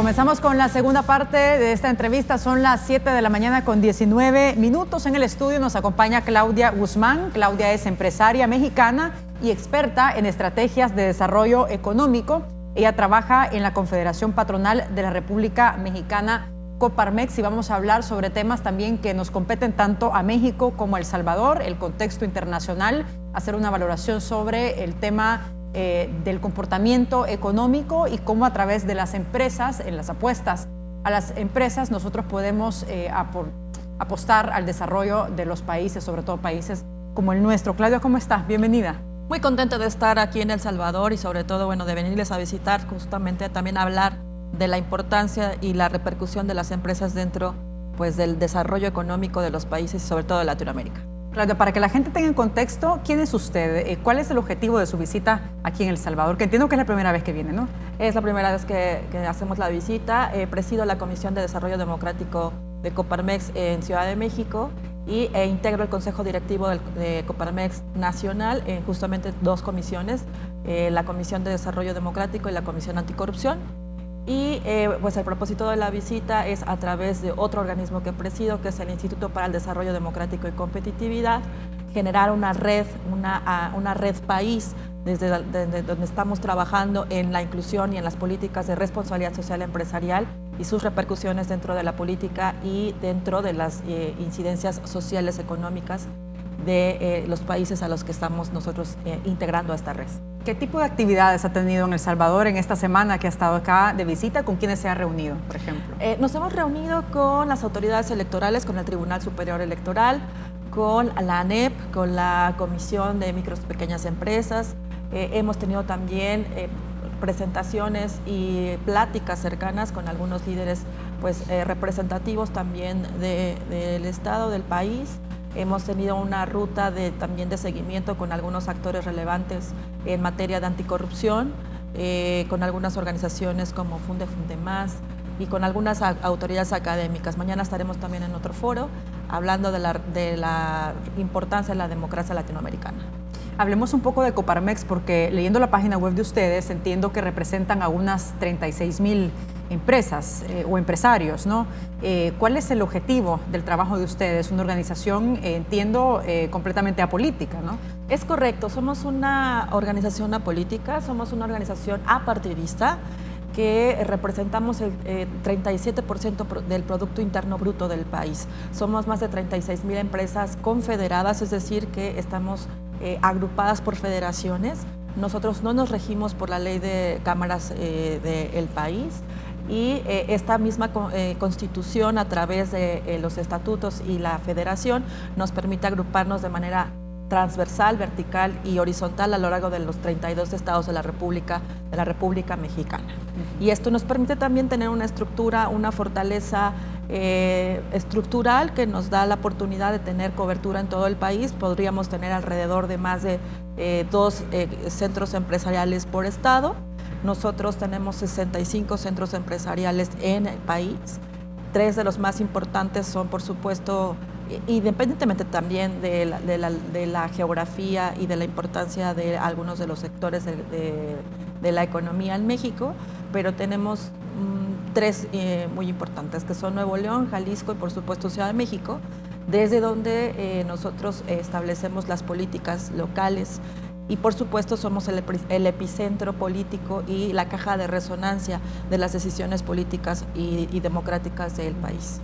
Comenzamos con la segunda parte de esta entrevista. Son las 7 de la mañana con 19 minutos. En el estudio nos acompaña Claudia Guzmán. Claudia es empresaria mexicana y experta en estrategias de desarrollo económico. Ella trabaja en la Confederación Patronal de la República Mexicana, Coparmex, y vamos a hablar sobre temas también que nos competen tanto a México como a El Salvador, el contexto internacional, hacer una valoración sobre el tema del comportamiento económico y cómo a través de las empresas, en las apuestas a las empresas, nosotros podemos apostar al desarrollo de los países, sobre todo países como el nuestro. Claudia, ¿cómo estás? Bienvenida. Muy contenta de estar aquí en El Salvador y sobre todo, de venirles a visitar, justamente también a hablar de la importancia y la repercusión de las empresas dentro, del desarrollo económico de los países y sobre todo de Latinoamérica. Claudia, para que la gente tenga en contexto, ¿quién es usted? ¿Cuál es el objetivo de su visita aquí en El Salvador? Que entiendo que es la primera vez que viene, ¿no? Es la primera vez que hacemos la visita. Presido la Comisión de Desarrollo Democrático de Coparmex en Ciudad de México y integro el Consejo Directivo de Coparmex Nacional en justamente dos comisiones, la Comisión de Desarrollo Democrático y la Comisión Anticorrupción. Y el propósito de la visita es a través de otro organismo que presido, que es el Instituto para el Desarrollo Democrático y Competitividad, generar una red país desde donde estamos trabajando en la inclusión y en las políticas de responsabilidad social empresarial y sus repercusiones dentro de la política y dentro de las incidencias sociales económicas de los países a los que estamos nosotros integrando a esta red. ¿Qué tipo de actividades ha tenido en El Salvador en esta semana que ha estado acá de visita? ¿Con quiénes se ha reunido, por ejemplo? Nos hemos reunido con las autoridades electorales, con el Tribunal Superior Electoral, con la ANEP, con la Comisión de Micros y Pequeñas Empresas. Hemos tenido también presentaciones y pláticas cercanas con algunos líderes representativos también del Estado, del país. Hemos tenido una ruta también de seguimiento con algunos actores relevantes en materia de anticorrupción, con algunas organizaciones como Fundemás y con algunas autoridades académicas. Mañana estaremos también en otro foro hablando de la importancia de la democracia latinoamericana. Hablemos un poco de Coparmex, porque leyendo la página web de ustedes entiendo que representan a unas 36,000 empresas o empresarios, ¿no? ¿Cuál es el objetivo del trabajo de ustedes? Una organización, entiendo, completamente apolítica, ¿no? Es correcto, somos una organización apolítica, somos una organización apartidista que representamos el 37% del Producto Interno Bruto del país. Somos más de 36,000 empresas confederadas, es decir, que estamos agrupadas por federaciones. Nosotros no nos regimos por la ley de cámaras del país y esta misma constitución a través de los estatutos y la federación nos permite agruparnos de manera transversal, vertical y horizontal a lo largo de los 32 estados de la República Mexicana. Y esto nos permite también tener una estructura, una fortaleza estructural que nos da la oportunidad de tener cobertura en todo el país. Podríamos tener alrededor de más de 2 centros empresariales por estado. Nosotros tenemos 65 centros empresariales en el país. 3 de los más importantes son, por supuesto, independientemente también de la geografía y de la importancia de algunos de los sectores de la economía en México, pero tenemos 3 muy importantes, que son Nuevo León, Jalisco y por supuesto Ciudad de México, desde donde nosotros establecemos las políticas locales y por supuesto somos el epicentro político y la caja de resonancia de las decisiones políticas y democráticas del país.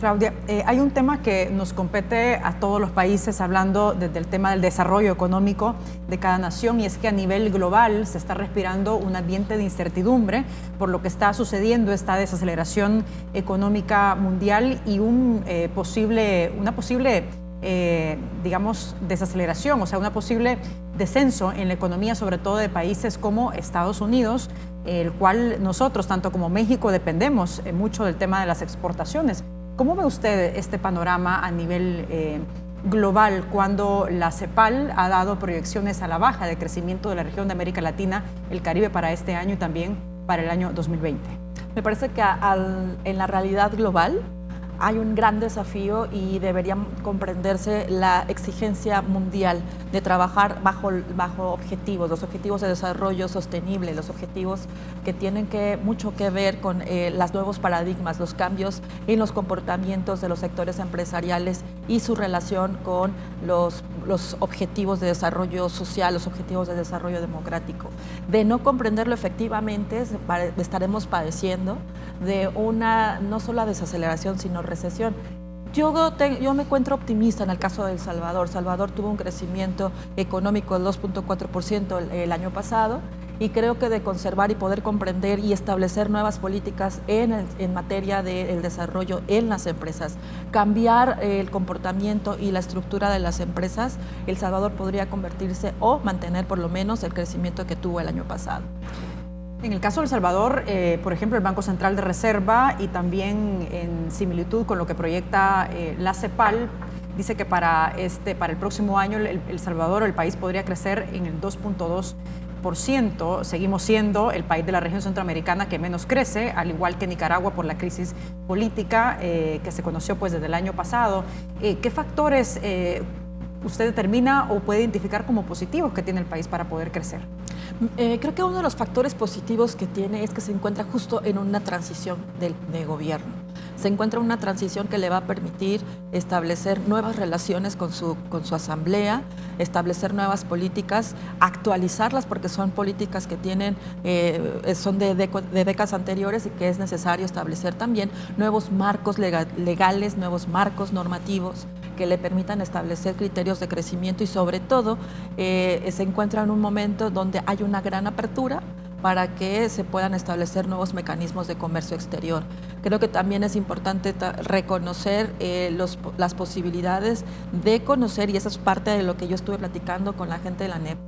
Claudia, hay un tema que nos compete a todos los países, hablando desde el tema del desarrollo económico de cada nación, y es que a nivel global se está respirando un ambiente de incertidumbre por lo que está sucediendo, esta desaceleración económica mundial y una posible desaceleración, o sea, una posible descenso en la economía, sobre todo de países como Estados Unidos, el cual nosotros, tanto como México, dependemos mucho del tema de las exportaciones. ¿Cómo ve usted este panorama a nivel global cuando la CEPAL ha dado proyecciones a la baja de crecimiento de la región de América Latina, el Caribe para este año y también para el año 2020? Me parece que en la realidad global hay un gran desafío y debería comprenderse la exigencia mundial de trabajar bajo objetivos, los objetivos de desarrollo sostenible, los objetivos que tienen mucho que ver con los nuevos paradigmas, los cambios en los comportamientos de los sectores empresariales y su relación con los objetivos de desarrollo social, los objetivos de desarrollo democrático. De no comprenderlo efectivamente, estaremos padeciendo de una no solo desaceleración, sino recesión. Yo me encuentro optimista en el caso de El Salvador. El Salvador tuvo un crecimiento económico del 2.4% el año pasado, y creo que de conservar y poder comprender y establecer nuevas políticas en materia del desarrollo en las empresas, cambiar el comportamiento y la estructura de las empresas, El Salvador podría convertirse o mantener por lo menos el crecimiento que tuvo el año pasado. En el caso de El Salvador, por ejemplo, el Banco Central de Reserva, y también en similitud con lo que proyecta la CEPAL, dice que para el próximo año El Salvador, el país, podría crecer en el 2.2%. Seguimos siendo el país de la región centroamericana que menos crece, al igual que Nicaragua, por la crisis política que se conoció pues desde el año pasado. ¿Qué factores usted determina o puede identificar como positivos que tiene el país para poder crecer? Creo que uno de los factores positivos que tiene es que se encuentra justo en una transición de gobierno. Se encuentra una transición que le va a permitir establecer nuevas relaciones con su asamblea, establecer nuevas políticas, actualizarlas porque son políticas que son de décadas anteriores, y que es necesario establecer también nuevos marcos legales, nuevos marcos normativos que le permitan establecer criterios de crecimiento, y sobre todo se encuentra en un momento donde hay una gran apertura para que se puedan establecer nuevos mecanismos de comercio exterior. Creo que también es importante reconocer las posibilidades de conocer, y eso es parte de lo que yo estuve platicando con la gente de la NEP,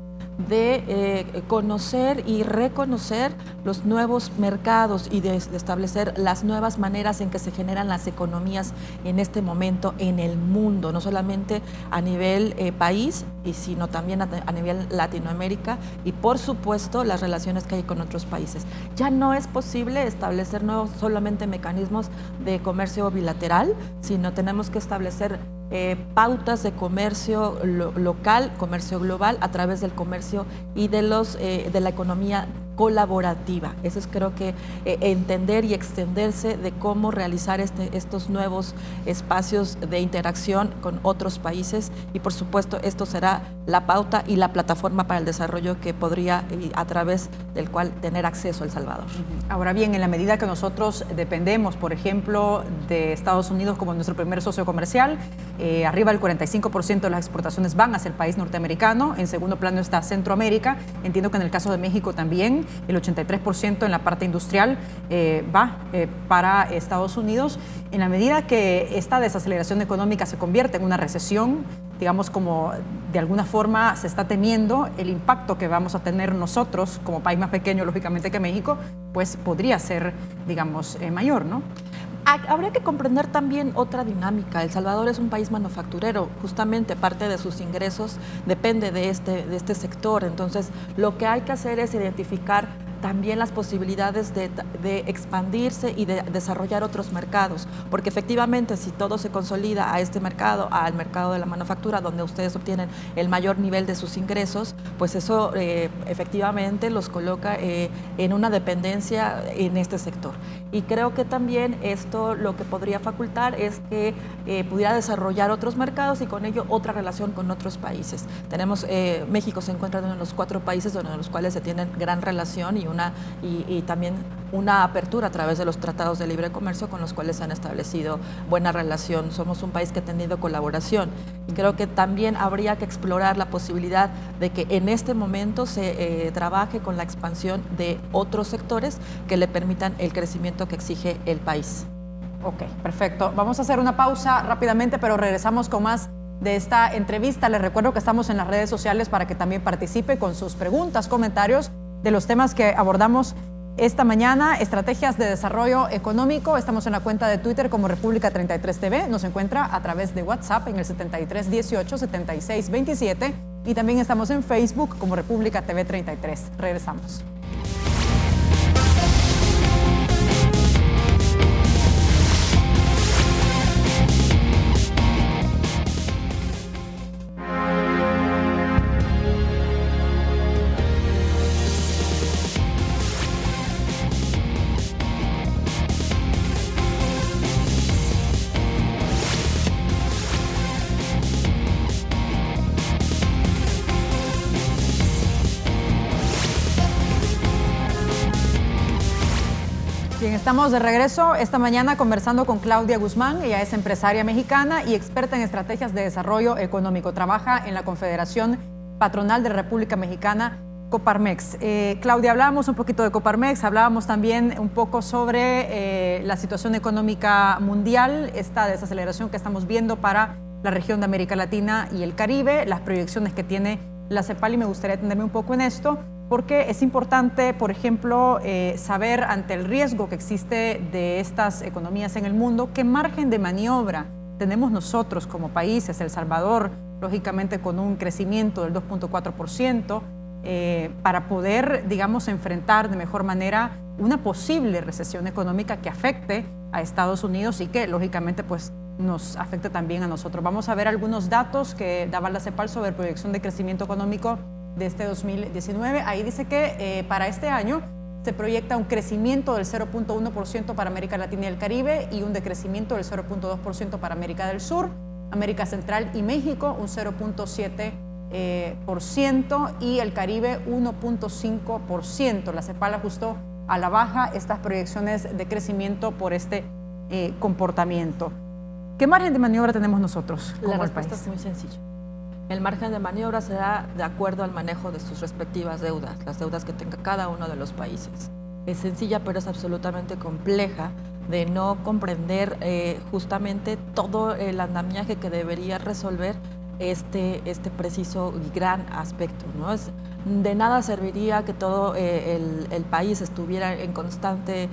de conocer y reconocer los nuevos mercados y de establecer las nuevas maneras en que se generan las economías en este momento en el mundo, no solamente a nivel país, sino también a nivel Latinoamérica, y por supuesto las relaciones que hay con otros países. Ya no es posible establecer nuevos solamente mecanismos de comercio bilateral, sino tenemos que establecer pautas de comercio local, comercio global, a través del comercio y de la economía colaborativa. Eso es, creo que, entender y extenderse de cómo realizar estos nuevos espacios de interacción con otros países, y por supuesto esto será la pauta y la plataforma para el desarrollo que podría, a través del cual, tener acceso a El Salvador. Ahora bien, en la medida que nosotros dependemos, por ejemplo, de Estados Unidos como nuestro primer socio comercial, arriba del 45% de las exportaciones van hacia el país norteamericano. En segundo plano está Centroamérica. Entiendo que en el caso de México también el 83% en la parte industrial va para Estados Unidos. En la medida que esta desaceleración económica se convierte en una recesión, digamos, como de alguna forma se está temiendo, el impacto que vamos a tener nosotros como país más pequeño, lógicamente, que México, pues podría ser, digamos, mayor, ¿no? Habría que comprender también otra dinámica. El Salvador es un país manufacturero, justamente parte de sus ingresos depende de este sector. Entonces, lo que hay que hacer es identificar también las posibilidades de expandirse y de desarrollar otros mercados, porque efectivamente, si todo se consolida a este mercado, al mercado de la manufactura, donde ustedes obtienen el mayor nivel de sus ingresos, pues eso efectivamente los coloca en una dependencia en este sector. Y creo que también esto lo que podría facultar es que pudiera desarrollar otros mercados y con ello otra relación con otros países. México se encuentra en uno de los 4 países donde los cuales se tienen gran relación y también una apertura a través de los tratados de libre comercio con los cuales se han establecido buena relación. Somos un país que ha tenido colaboración, y creo que también habría que explorar la posibilidad de que en este momento se trabaje con la expansión de otros sectores que le permitan el crecimiento que exige el país. Ok, perfecto. Vamos a hacer una pausa rápidamente, pero regresamos con más de esta entrevista. Les recuerdo que estamos en las redes sociales para que también participe con sus preguntas, comentarios de los temas que abordamos esta mañana. Estrategias de desarrollo económico. Estamos en la cuenta de Twitter como República 33 TV. Nos encuentra a través de WhatsApp en el 7318-7627. Y también estamos en Facebook como República TV 33. Regresamos. Estamos de regreso esta mañana conversando con Claudia Guzmán. Ella es empresaria mexicana y experta en estrategias de desarrollo económico. Trabaja en la Confederación Patronal de la República Mexicana, Coparmex. Claudia, hablábamos un poquito de Coparmex, hablábamos también un poco sobre la situación económica mundial, esta desaceleración que estamos viendo para la región de América Latina y el Caribe, las proyecciones que tiene la CEPAL, y me gustaría detenerme un poco en esto, porque es importante, por ejemplo, saber ante el riesgo que existe de estas economías en el mundo, qué margen de maniobra tenemos nosotros como países. El Salvador, lógicamente, con un crecimiento del 2.4%, para poder, digamos, enfrentar de mejor manera una posible recesión económica que afecte a Estados Unidos y que, lógicamente, pues nos afecte también a nosotros. Vamos a ver algunos datos que daba la CEPAL sobre proyección de crecimiento económico de este 2019. Ahí dice que para este año se proyecta un crecimiento del 0.1% para América Latina y el Caribe y un decrecimiento del 0.2% para América del Sur, América Central y México un 0.7% y el Caribe 1.5%. La CEPAL ajustó a la baja estas proyecciones de crecimiento por este comportamiento. ¿Qué margen de maniobra tenemos nosotros como el país? La respuesta es muy sencilla. El margen de maniobra será de acuerdo al manejo de sus respectivas deudas, las deudas que tenga cada uno de los países. Es sencilla, pero es absolutamente compleja de no comprender justamente todo el andamiaje que debería resolver este preciso y gran aspecto, ¿no? De nada serviría que todo el país estuviera en constante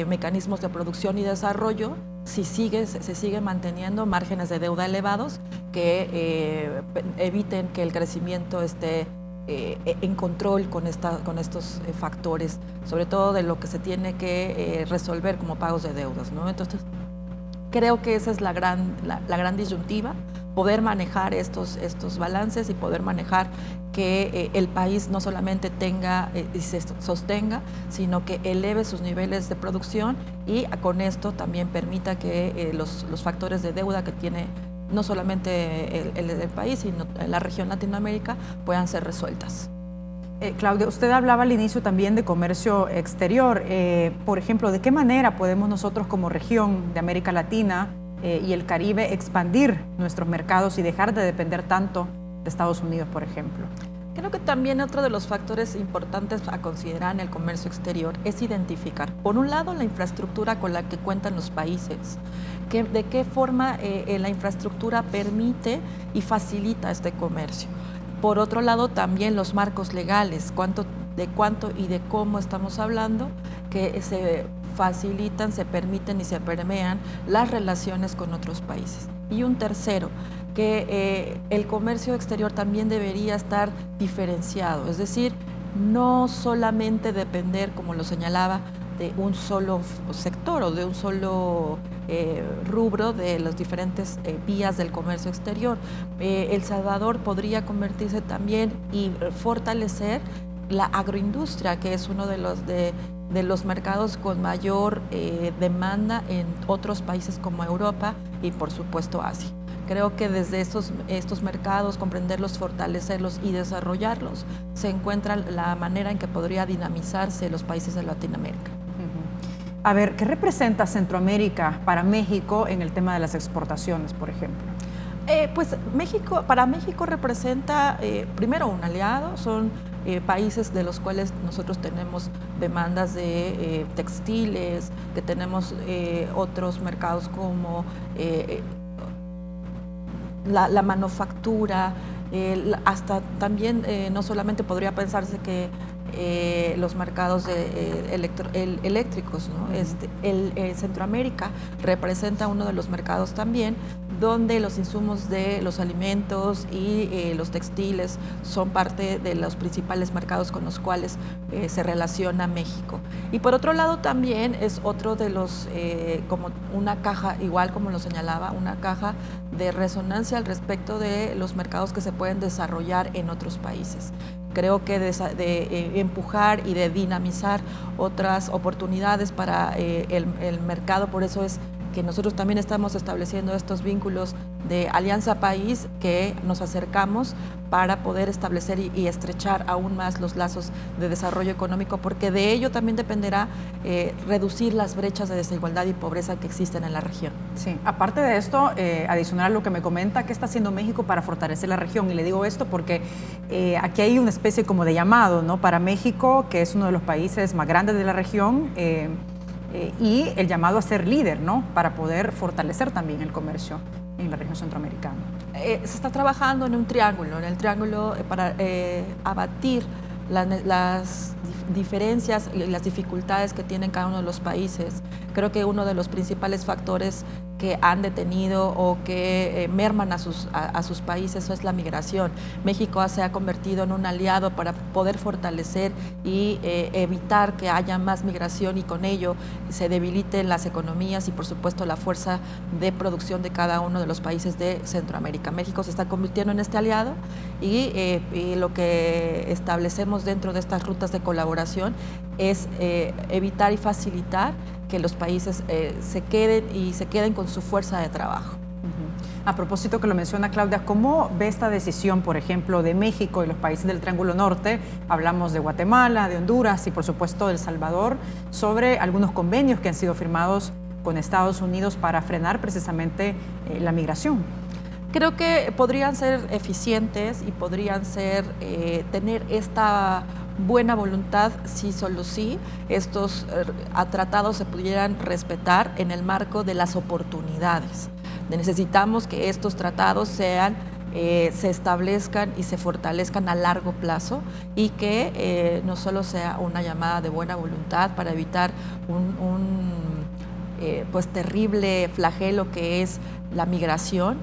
mecanismos de producción y desarrollo si se siguen manteniendo márgenes de deuda elevados que eviten que el crecimiento esté en control con estos factores, sobre todo de lo que se tiene que resolver como pagos de deudas, ¿no? Entonces, creo que esa es la gran disyuntiva, poder manejar estos balances y poder manejar que el país no solamente tenga y se sostenga, sino que eleve sus niveles de producción y con esto también permita que los factores de deuda que tiene no solamente el país, sino la región Latinoamérica puedan ser resueltas. Claudia, usted hablaba al inicio también de comercio exterior. Por ejemplo, ¿de qué manera podemos nosotros como región de América Latina y el Caribe expandir nuestros mercados y dejar de depender tanto de Estados Unidos, por ejemplo? Creo que también otro de los factores importantes a considerar en el comercio exterior es identificar, por un lado, la infraestructura con la que cuentan los países, de qué forma la infraestructura permite y facilita este comercio. Por otro lado, también los marcos legales, de cuánto y de cómo estamos hablando, que se facilitan, se permiten y se permean las relaciones con otros países. Y un tercero, que el comercio exterior también debería estar diferenciado, es decir, no solamente depender, como lo señalaba, de un solo sector o de un solo rubro de las diferentes vías del comercio exterior. El Salvador podría convertirse también y fortalecer la agroindustria, que es uno de los mercados con mayor demanda en otros países como Europa y por supuesto Asia. Creo que desde estos mercados, comprenderlos, fortalecerlos y desarrollarlos, se encuentra la manera en que podría dinamizarse los países de Latinoamérica. A ver, ¿qué representa Centroamérica para México en el tema de las exportaciones, por ejemplo? Pues para México representa primero un aliado, son países de los cuales nosotros tenemos demandas de textiles, que tenemos otros mercados como la manufactura, hasta también no solamente podría pensarse que los mercados eléctricos, ¿no? Centroamérica representa uno de los mercados también donde los insumos de los alimentos y los textiles son parte de los principales mercados con los cuales se relaciona México. Y por otro lado también es otro de los, como una caja, igual como lo señalaba, una caja de resonancia al respecto de los mercados que se pueden desarrollar en otros países. Creo que de empujar y de dinamizar otras oportunidades para el mercado, por eso es que nosotros también estamos estableciendo estos vínculos de alianza país, que nos acercamos para poder establecer y estrechar aún más los lazos de desarrollo económico, porque de ello también dependerá reducir las brechas de desigualdad y pobreza que existen en la región. Sí, aparte de esto, adicional a lo que me comenta, ¿qué está haciendo México para fortalecer la región? Y le digo esto porque aquí hay una especie como de llamado, ¿no?, para México, que es uno de los países más grandes de la región, y el llamado a ser líder, ¿no?, para poder fortalecer también el comercio en la región centroamericana. Se está trabajando en un triángulo, para abatir las diferencias y las dificultades que tienen cada uno de los países. Creo que uno de los principales factores que han detenido o que merman a sus países es la migración. México se ha convertido en un aliado para poder fortalecer y evitar que haya más migración y con ello se debiliten las economías y por supuesto la fuerza de producción de cada uno de los países de Centroamérica. México se está convirtiendo en este aliado y lo que establecemos dentro de estas rutas de colaboración es evitar y facilitar que los países se queden con su fuerza de trabajo. A propósito que lo menciona Claudia, ¿cómo ve esta decisión, por ejemplo, de México y los países del Triángulo Norte? Hablamos de Guatemala, de Honduras y por supuesto de El Salvador, sobre algunos convenios que han sido firmados con Estados Unidos para frenar precisamente la migración. Creo que podrían ser eficientes y podrían tener esta buena voluntad si solo sí estos tratados se pudieran respetar en el marco de las oportunidades. Necesitamos que estos tratados se establezcan y se fortalezcan a largo plazo y que no solo sea una llamada de buena voluntad para evitar pues terrible flagelo que es la migración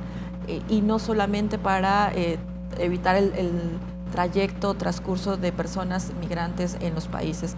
y no solamente para evitar el transcurso de personas migrantes en los países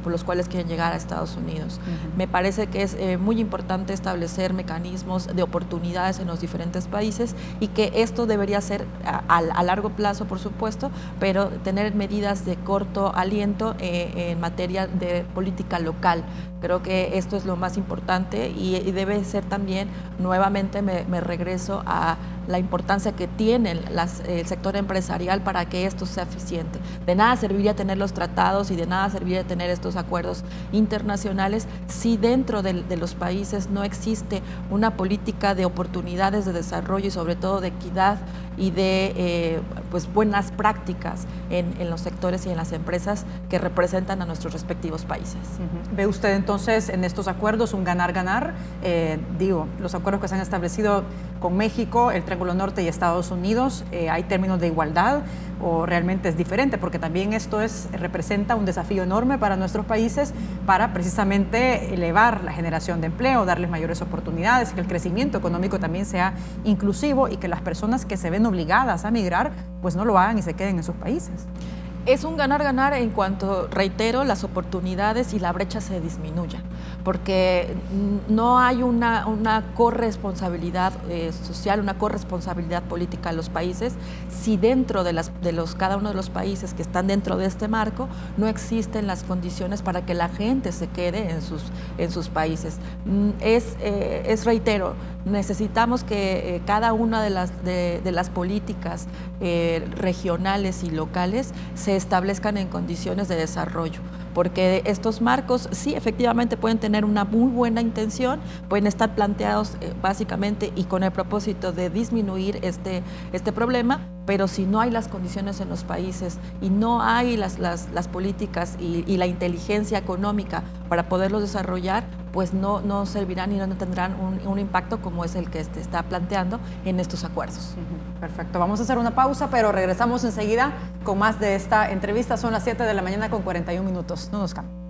por los cuales quieren llegar a Estados Unidos. Me parece que es muy importante establecer mecanismos de oportunidades en los diferentes países y que esto debería ser a largo plazo, por supuesto, pero tener medidas de corto aliento en materia de política local. Creo que esto es lo más importante y debe ser también, nuevamente me regreso a la importancia que tiene el sector empresarial para que esto sea eficiente. De nada serviría tener los tratados y de nada serviría tener estos acuerdos internacionales si dentro de los países no existe una política de oportunidades de desarrollo y sobre todo de equidad y de pues buenas prácticas en los sectores y en las empresas que representan a nuestros respectivos países. ¿Ve usted entonces en estos acuerdos un ganar-ganar? Los acuerdos que se han establecido con México, el Triángulo Norte y Estados Unidos, ¿hay términos de igualdad o realmente es diferente? Porque también esto representa un desafío enorme para nuestros países para precisamente elevar la generación de empleo, darles mayores oportunidades, que el crecimiento económico también sea inclusivo y que las personas que se ven obligadas a migrar pues no lo hagan y se queden en sus países. Es un ganar-ganar en cuanto, reitero, las oportunidades y la brecha se disminuyan, porque no hay una corresponsabilidad social, una corresponsabilidad política a los países si dentro de cada uno de los países que están dentro de este marco no existen las condiciones para que la gente se quede en sus países. Reitero, necesitamos que cada una de las políticas regionales y locales se establezcan en condiciones de desarrollo, porque estos marcos sí efectivamente pueden tener una muy buena intención, pueden estar planteados básicamente y con el propósito de disminuir este problema, pero si no hay las condiciones en los países y no hay las políticas y la inteligencia económica para poderlos desarrollar, pues no servirán y no tendrán un impacto como es el que está planteando en estos acuerdos. Perfecto, vamos a hacer una pausa, pero regresamos enseguida con más de esta entrevista. Son las 7 de la mañana con 41 minutos. No nos cambien.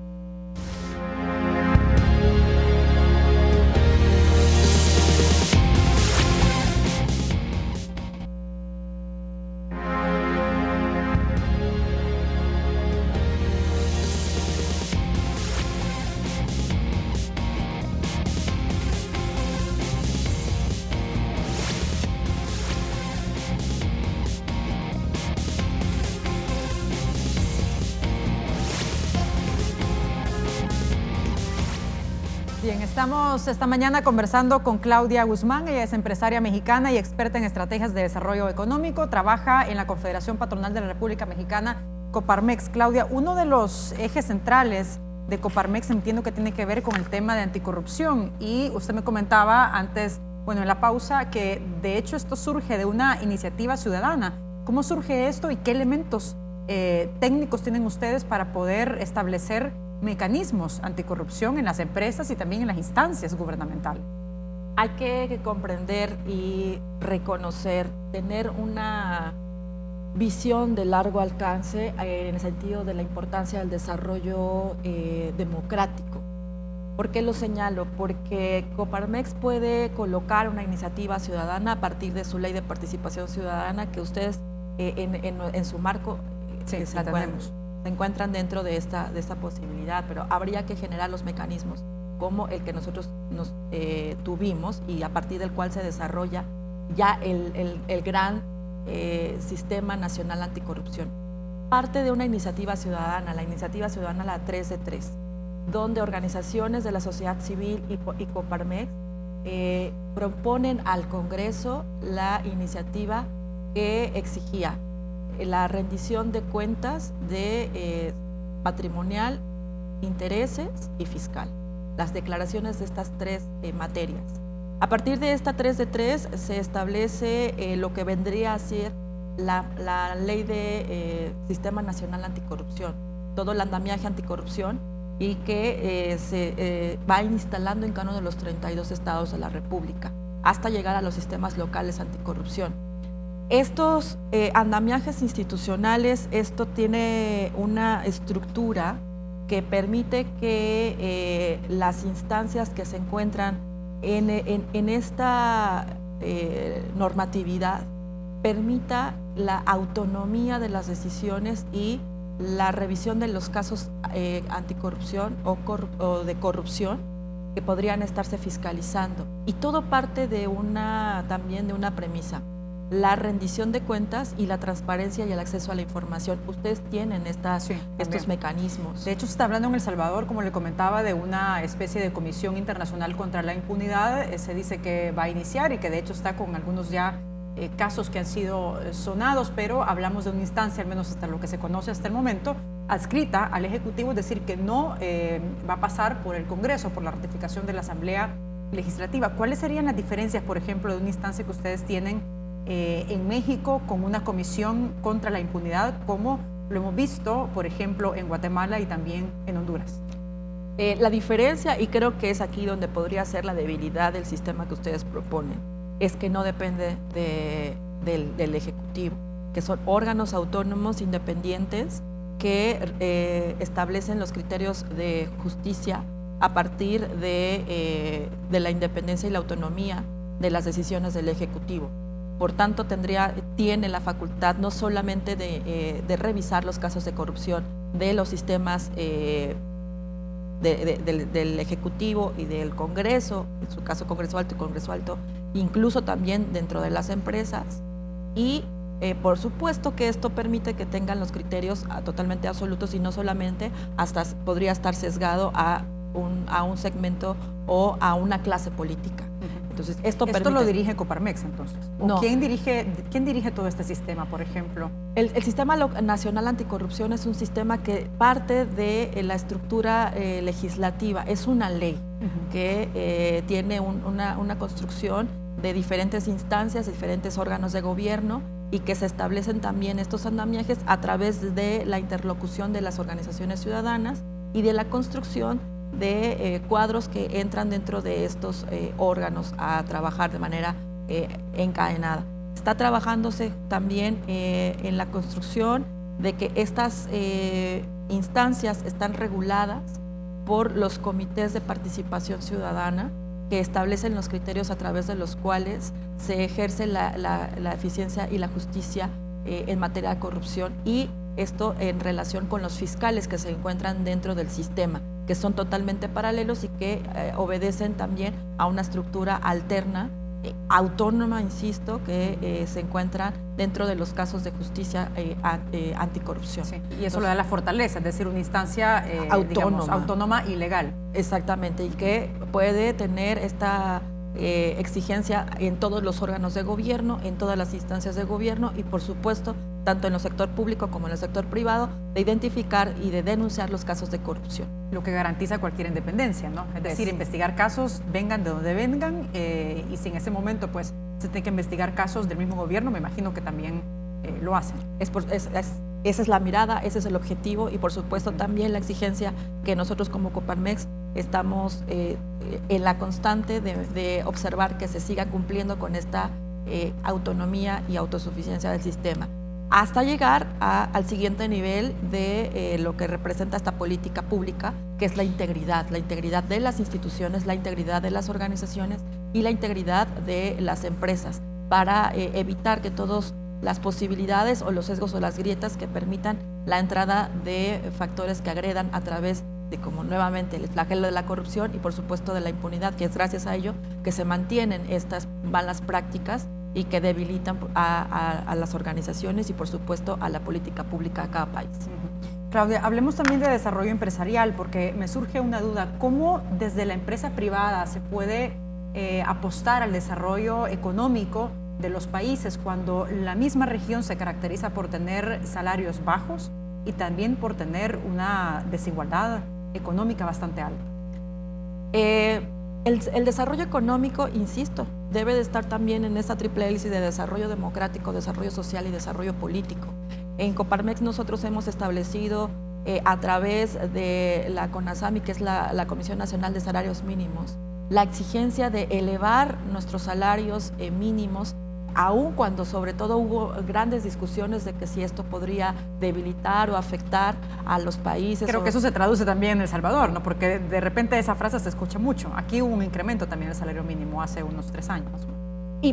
Bien, estamos esta mañana conversando con Claudia Guzmán. Ella es empresaria mexicana y experta en estrategias de desarrollo económico. Trabaja en la Confederación Patronal de la República Mexicana, Coparmex. Claudia, uno de los ejes centrales de Coparmex entiendo que tiene que ver con el tema de anticorrupción. Y usted me comentaba antes, en la pausa, que de hecho esto surge de una iniciativa ciudadana. ¿Cómo surge esto y qué elementos técnicos tienen ustedes para poder establecer mecanismos anticorrupción en las empresas y también en las instancias gubernamentales? Hay que comprender y reconocer, tener una visión de largo alcance en el sentido de la importancia del desarrollo democrático. ¿Por qué lo señalo? Porque Coparmex puede colocar una iniciativa ciudadana a partir de su ley de participación ciudadana que ustedes en su marco sí, se encuentran dentro de esta posibilidad, pero habría que generar los mecanismos como el que nosotros tuvimos y a partir del cual se desarrolla ya el gran Sistema Nacional Anticorrupción. Parte de una iniciativa ciudadana, la iniciativa ciudadana la 3 de 3, donde organizaciones de la sociedad civil y Coparmex proponen al Congreso la iniciativa que exigía la rendición de cuentas de patrimonial, intereses y fiscal, las declaraciones de estas tres materias. A partir de esta 3 de 3 se establece lo que vendría a ser la ley de Sistema Nacional Anticorrupción, todo el andamiaje anticorrupción y que se va instalando en cada uno de los 32 estados de la República hasta llegar a los sistemas locales anticorrupción. Estos andamiajes institucionales, esto tiene una estructura que permite que las instancias que se encuentran en esta normatividad permita la autonomía de las decisiones y la revisión de los casos anticorrupción o de corrupción que podrían estarse fiscalizando. Y todo parte también de una premisa: la rendición de cuentas y la transparencia y el acceso a la información. Ustedes tienen estos mecanismos. De hecho, se está hablando en El Salvador, como le comentaba, de una especie de comisión internacional contra la impunidad. Se dice que va a iniciar y que de hecho está con algunos ya casos que han sido sonados, pero hablamos de una instancia, al menos hasta lo que se conoce hasta el momento, adscrita al Ejecutivo, es decir, que no va a pasar por el Congreso, por la ratificación de la Asamblea Legislativa. ¿Cuáles serían las diferencias, por ejemplo, de una instancia que ustedes tienen en México con una comisión contra la impunidad, como lo hemos visto, por ejemplo, en Guatemala y también en Honduras? La diferencia, y creo que es aquí donde podría ser la debilidad del sistema que ustedes proponen, es que no depende del Ejecutivo, que son órganos autónomos independientes que establecen los criterios de justicia a partir de la independencia y la autonomía de las decisiones del Ejecutivo. Por tanto, tiene la facultad no solamente de revisar los casos de corrupción de los sistemas del Ejecutivo y del Congreso, en su caso Congreso Alto y Congreso Alto, incluso también dentro de las empresas. Y por supuesto que esto permite que tengan los criterios totalmente absolutos y no solamente, hasta podría estar sesgado a un segmento o a una clase política. Entonces, ¿Esto lo dirige Coparmex entonces? No. ¿Quién dirige todo este sistema, por ejemplo? El Sistema Nacional Anticorrupción es un sistema que parte de la estructura legislativa, es una ley que tiene una construcción de diferentes instancias, diferentes órganos de gobierno y que se establecen también estos andamiajes a través de la interlocución de las organizaciones ciudadanas y de la construcción de cuadros que entran dentro de estos órganos a trabajar de manera encadenada. Está trabajándose también en la construcción de que estas instancias están reguladas por los comités de participación ciudadana que establecen los criterios a través de los cuales se ejerce la eficiencia y la justicia en materia de corrupción, y esto en relación con los fiscales que se encuentran dentro del sistema, que son totalmente paralelos y que obedecen también a una estructura alterna autónoma, insisto, que se encuentra dentro de los casos de justicia anticorrupción. Sí, y eso le da la fortaleza, es decir, una instancia autónoma y legal. Exactamente, y que puede tener esta exigencia en todos los órganos de gobierno, en todas las instancias de gobierno y, por supuesto, tanto en el sector público como en el sector privado, de identificar y de denunciar los casos de corrupción. Lo que garantiza cualquier independencia, ¿no? Es decir, investigar casos, vengan de donde vengan, y si en ese momento pues se tiene que investigar casos del mismo gobierno, me imagino que también lo hacen. Esa es la mirada, ese es el objetivo y, por supuesto, también la exigencia que nosotros como Coparmex estamos en la constante de observar que se siga cumpliendo con esta autonomía y autosuficiencia del sistema, hasta llegar al siguiente nivel de lo que representa esta política pública, que es la integridad de las instituciones, la integridad de las organizaciones y la integridad de las empresas, para evitar que todas las posibilidades o los sesgos o las grietas que permitan la entrada de factores que agredan a través de, como nuevamente, el flagelo de la corrupción y, por supuesto, de la impunidad, que es gracias a ello que se mantienen estas malas prácticas y que debilitan a las organizaciones y, por supuesto, a la política pública de cada país. Claudia, hablemos también de desarrollo empresarial, porque me surge una duda. ¿Cómo desde la empresa privada se puede apostar al desarrollo económico de los países cuando la misma región se caracteriza por tener salarios bajos y también por tener una desigualdad económica bastante alta? El desarrollo económico, insisto, debe de estar también en esta triple hélice de desarrollo democrático, desarrollo social y desarrollo político. En Coparmex nosotros hemos establecido a través de la CONASAMI, que es la Comisión Nacional de Salarios Mínimos, la exigencia de elevar nuestros salarios mínimos, aun cuando sobre todo hubo grandes discusiones de que si esto podría debilitar o afectar a los países. Creo que eso se traduce también en El Salvador, ¿no? Porque de repente esa frase se escucha mucho. Aquí hubo un incremento también del salario mínimo hace unos 3 años.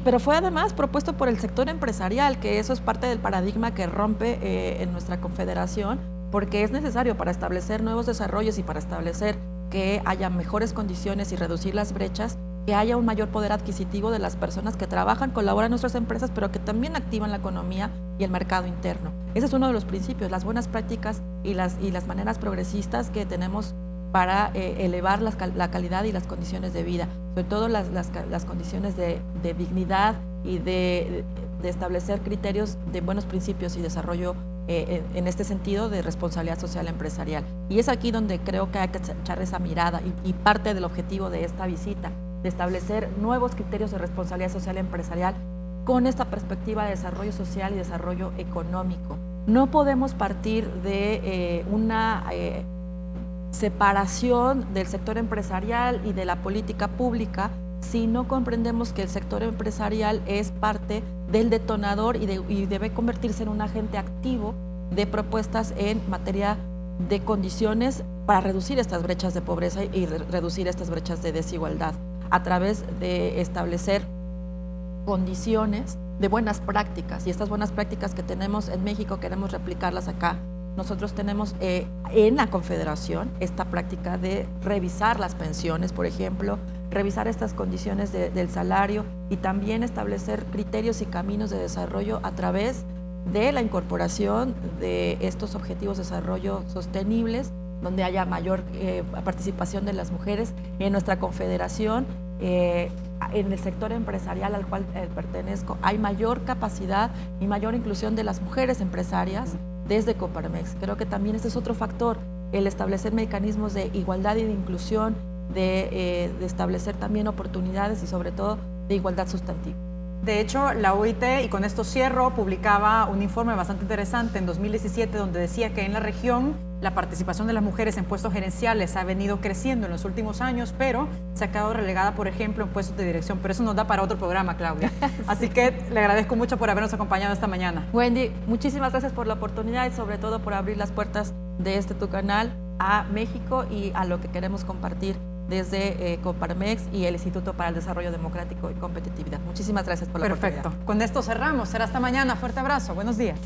Pero fue además propuesto por el sector empresarial, que eso es parte del paradigma que rompe en nuestra confederación, porque es necesario para establecer nuevos desarrollos y para establecer que haya mejores condiciones y reducir las brechas, que haya un mayor poder adquisitivo de las personas que trabajan, colaboran en nuestras empresas, pero que también activan la economía y el mercado interno. Ese es uno de los principios, las buenas prácticas y las maneras progresistas que tenemos para elevar la calidad y las condiciones de vida, sobre todo las condiciones de dignidad y de establecer criterios de buenos principios y desarrollo en este sentido de responsabilidad social empresarial. Y es aquí donde creo que hay que echar esa mirada y parte del objetivo de esta visita, de establecer nuevos criterios de responsabilidad social empresarial con esta perspectiva de desarrollo social y desarrollo económico. No podemos partir de una separación del sector empresarial y de la política pública si no comprendemos que el sector empresarial es parte del detonador y debe convertirse en un agente activo de propuestas en materia de condiciones para reducir estas brechas de pobreza y reducir estas brechas de desigualdad, a través de establecer condiciones de buenas prácticas. Y estas buenas prácticas que tenemos en México queremos replicarlas acá. Nosotros tenemos en la Confederación esta práctica de revisar las pensiones, por ejemplo, revisar estas condiciones del salario y también establecer criterios y caminos de desarrollo a través de la incorporación de estos objetivos de desarrollo sostenibles, donde haya mayor participación de las mujeres. En nuestra confederación, en el sector empresarial al cual pertenezco, hay mayor capacidad y mayor inclusión de las mujeres empresarias desde Coparmex. Creo que también este es otro factor, el establecer mecanismos de igualdad y de inclusión, de establecer también oportunidades y sobre todo de igualdad sustantiva. De hecho, la OIT, y con esto cierro, publicaba un informe bastante interesante en 2017 donde decía que en la región la participación de las mujeres en puestos gerenciales ha venido creciendo en los últimos años, pero se ha quedado relegada, por ejemplo, en puestos de dirección. Pero eso nos da para otro programa, Claudia. Así que le agradezco mucho por habernos acompañado esta mañana. Wendy, muchísimas gracias por la oportunidad y sobre todo por abrir las puertas de tu canal a México y a lo que queremos compartir desde Coparmex y el Instituto para el Desarrollo Democrático y Competitividad. Muchísimas gracias por la oportunidad. Perfecto. Con esto cerramos. Será hasta mañana. Fuerte abrazo. Buenos días.